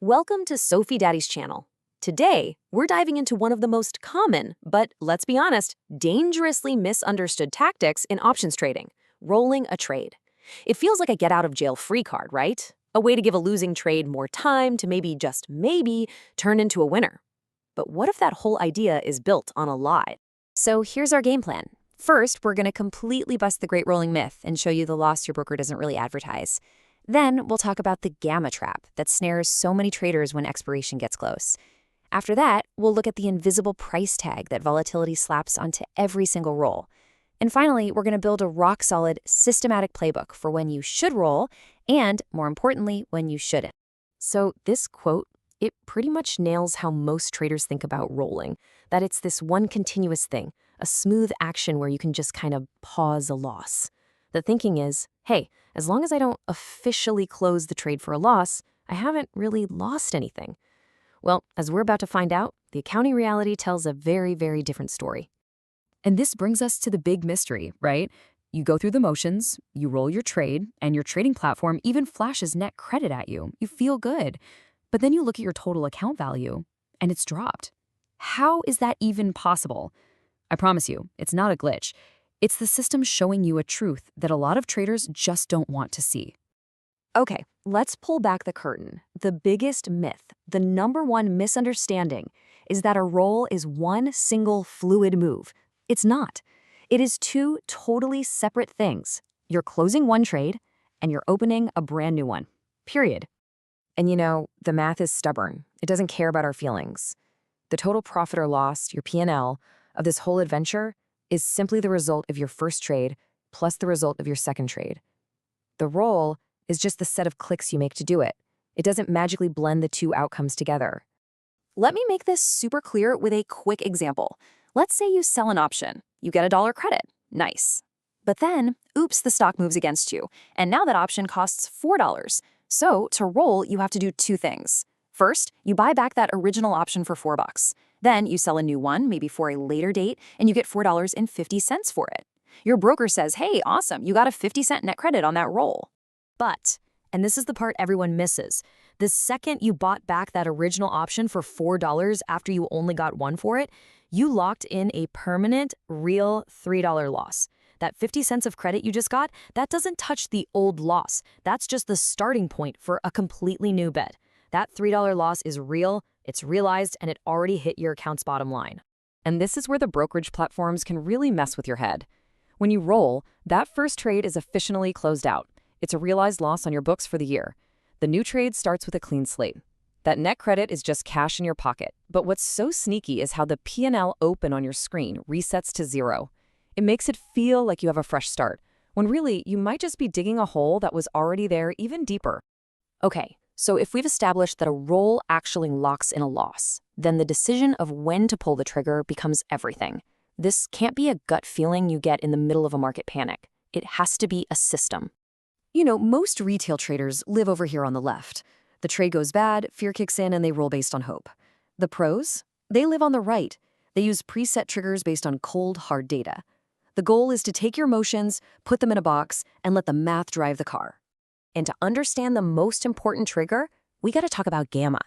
Welcome to Sophie Daddy's channel. Today, we're diving into one of the most common, but let's be honest, dangerously misunderstood tactics in options trading, rolling a trade. It feels like a get-out-of-jail-free card, right? A way to give a losing trade more time to maybe, just maybe, turn into a winner. But what if that whole idea is built on a lie? So here's our game plan. First, we're going to completely bust the great rolling myth and show you the loss your broker doesn't really advertise. Then we'll talk about the gamma trap that snares so many traders when expiration gets close. After that, we'll look at the invisible price tag that volatility slaps onto every single roll. And finally, we're going to build a rock-solid, systematic playbook for when you should roll and, more importantly, when you shouldn't. So this quote, it pretty much nails how most traders think about rolling, that it's this one continuous thing, a smooth action where you can just kind of pause a loss. The thinking is, hey, as long as I don't officially close the trade for a loss, I haven't really lost anything. Well, as we're about to find out, the accounting reality tells a very, very different story. And this brings us to the big mystery, right? You go through the motions, you roll your trade, and your trading platform even flashes net credit at you. You feel good. But then you look at your total account value, and it's dropped. How is that even possible? I promise you, it's not a glitch. It's the system showing you a truth that a lot of traders just don't want to see. Okay, let's pull back the curtain. The biggest myth, the number one misunderstanding, is that a roll is one single fluid move. It's not. It is two totally separate things. You're closing one trade, and you're opening a brand new one. Period. And you know, the math is stubborn. It doesn't care about our feelings. The total profit or loss, your P&L, of this whole adventure is simply the result of your first trade plus the result of your second trade. The roll is just the set of clicks you make to do it. It doesn't magically blend the two outcomes together. Let me make this super clear with a quick example. Let's say you sell an option. You get $1 credit. Nice. But then, oops, the stock moves against you, and now that option costs $4. So to roll, you have to do two things. First, you buy back that original option for $4. Then you sell a new one, maybe for a later date, and you get $4.50 for it. Your broker says, hey, awesome, you got a 50-cent net credit on that roll. But, and this is the part everyone misses, the second you bought back that original option for $4 after you only got one for it, you locked in a permanent, real $3 loss. That 50 cents of credit you just got, that doesn't touch the old loss. That's just the starting point for a completely new bet. That $3 loss is real, it's realized, and it already hit your account's bottom line. And this is where the brokerage platforms can really mess with your head. When you roll, that first trade is officially closed out. It's a realized loss on your books for the year. The new trade starts with a clean slate. That net credit is just cash in your pocket. But what's so sneaky is how the P&L open on your screen resets to 0. It makes it feel like you have a fresh start, when really you might just be digging a hole that was already there even deeper. Okay, so if we've established that a roll actually locks in a loss, then the decision of when to pull the trigger becomes everything. This can't be a gut feeling you get in the middle of a market panic. It has to be a system. You know, most retail traders live over here on the left. The trade goes bad, fear kicks in, and they roll based on hope. The pros? They live on the right. They use preset triggers based on cold, hard data. The goal is to take your emotions, put them in a box, and let the math drive the car. And to understand the most important trigger, we got to talk about gamma.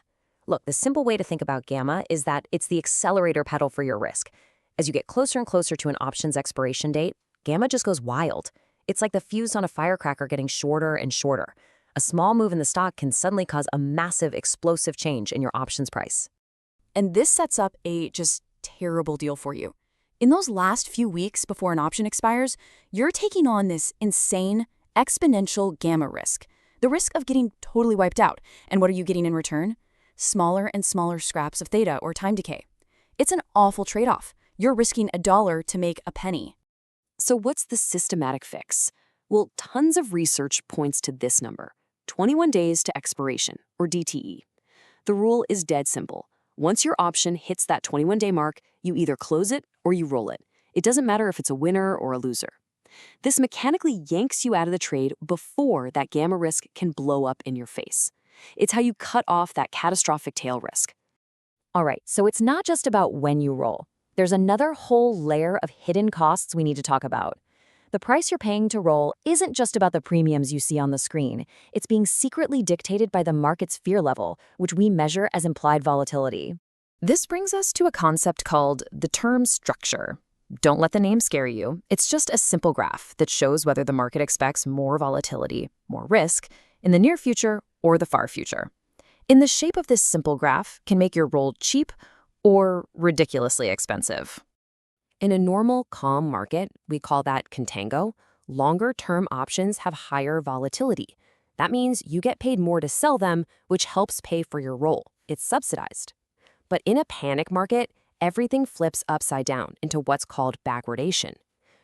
Look, the simple way to think about gamma is that it's the accelerator pedal for your risk. As you get closer and closer to an option's expiration date, gamma just goes wild. It's like the fuse on a firecracker getting shorter and shorter. A small move in the stock can suddenly cause a massive, explosive change in your options price. And this sets up a just terrible deal for you. In those last few weeks before an option expires, you're taking on this insane, exponential gamma risk. The risk of getting totally wiped out. And what are you getting in return? Smaller and smaller scraps of theta or time decay. It's an awful trade-off. You're risking $1 to make a penny. So what's the systematic fix? Well, tons of research points to this number, 21 days to expiration, or DTE. The rule is dead simple. Once your option hits that 21-day mark, you either close it or you roll it. It doesn't matter if it's a winner or a loser. This mechanically yanks you out of the trade before that gamma risk can blow up in your face. It's how you cut off that catastrophic tail risk. All right, so it's not just about when you roll. There's another whole layer of hidden costs we need to talk about. The price you're paying to roll isn't just about the premiums you see on the screen. It's being secretly dictated by the market's fear level, which we measure as implied volatility. This brings us to a concept called the term structure. Don't let the name scare you. It's just a simple graph that shows whether the market expects more volatility, more risk, in the near future or the far future. In the shape of this simple graph can make your roll cheap or ridiculously expensive. In a normal, calm market, we call that contango, longer-term options have higher volatility. That means you get paid more to sell them, which helps pay for your roll. It's subsidized. But in a panic market, everything flips upside down into what's called backwardation.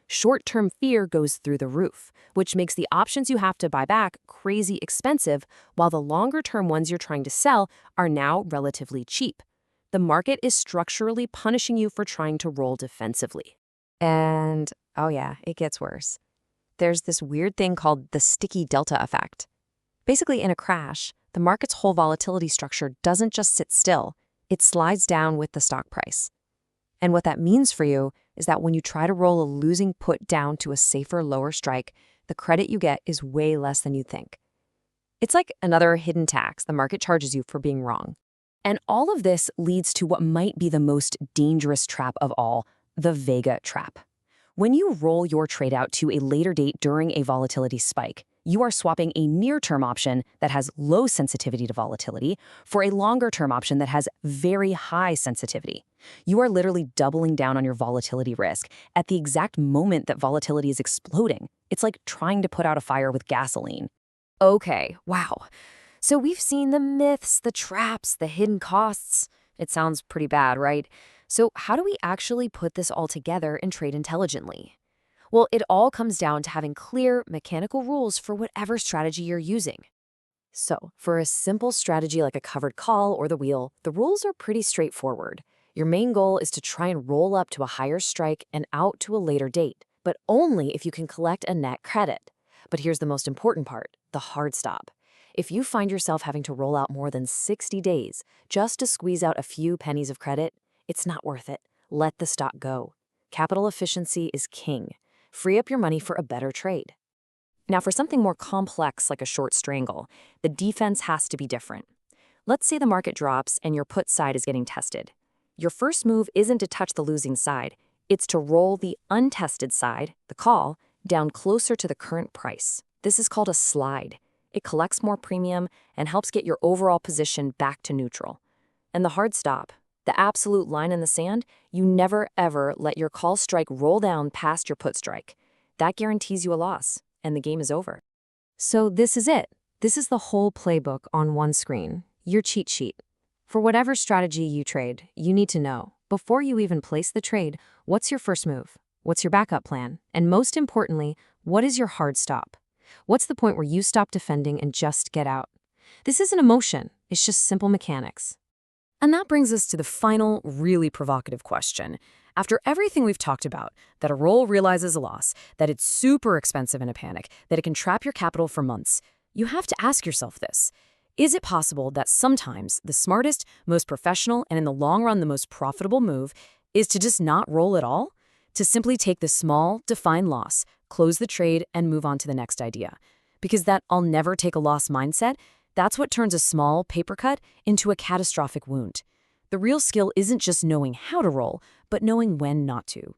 Short-term fear goes through the roof, which makes the options you have to buy back crazy expensive, while the longer-term ones you're trying to sell are now relatively cheap. The market is structurally punishing you for trying to roll defensively. And, oh yeah, it gets worse. There's this weird thing called the sticky delta effect. Basically, in a crash, the market's whole volatility structure doesn't just sit still, it slides down with the stock price. And what that means for you is that when you try to roll a losing put down to a safer, lower strike, the credit you get is way less than you think. It's like another hidden tax the market charges you for being wrong. And all of this leads to what might be the most dangerous trap of all, the Vega trap. When you roll your trade out to a later date during a volatility spike, you are swapping a near-term option that has low sensitivity to volatility for a longer-term option that has very high sensitivity. You are literally doubling down on your volatility risk at the exact moment that volatility is exploding. It's like trying to put out a fire with gasoline. Okay, wow. So we've seen the myths, the traps, the hidden costs. It sounds pretty bad, right? So how do we actually put this all together and trade intelligently? Well, it all comes down to having clear, mechanical rules for whatever strategy you're using. So, for a simple strategy like a covered call or the wheel, the rules are pretty straightforward. Your main goal is to try and roll up to a higher strike and out to a later date, but only if you can collect a net credit. But here's the most important part, the hard stop. If you find yourself having to roll out more than 60 days just to squeeze out a few pennies of credit, it's not worth it. Let the stock go. Capital efficiency is king. Free up your money for a better trade. Now, for something more complex like a short strangle, the defense has to be different. Let's say the market drops and your put side is getting tested. Your first move isn't to touch the losing side. It's to roll the untested side, the call, down closer to the current price. This is called a slide. It collects more premium and helps get your overall position back to neutral. And the hard stop, the absolute line in the sand, you never ever let your call strike roll down past your put strike. That guarantees you a loss, and the game is over. So this is it. This is the whole playbook on one screen, your cheat sheet. For whatever strategy you trade, you need to know, before you even place the trade, what's your first move? What's your backup plan? And most importantly, what is your hard stop? What's the point where you stop defending and just get out? This isn't emotion, it's just simple mechanics. And that brings us to the final, really provocative question. After everything we've talked about, that a roll realizes a loss, that it's super expensive in a panic, that it can trap your capital for months, you have to ask yourself this. Is it possible that sometimes the smartest, most professional, and in the long run the most profitable move is to just not roll at all? To simply take the small, defined loss, close the trade, and move on to the next idea? Because that I'll never take a loss mindset, that's what turns a small paper cut into a catastrophic wound. The real skill isn't just knowing how to roll, but knowing when not to.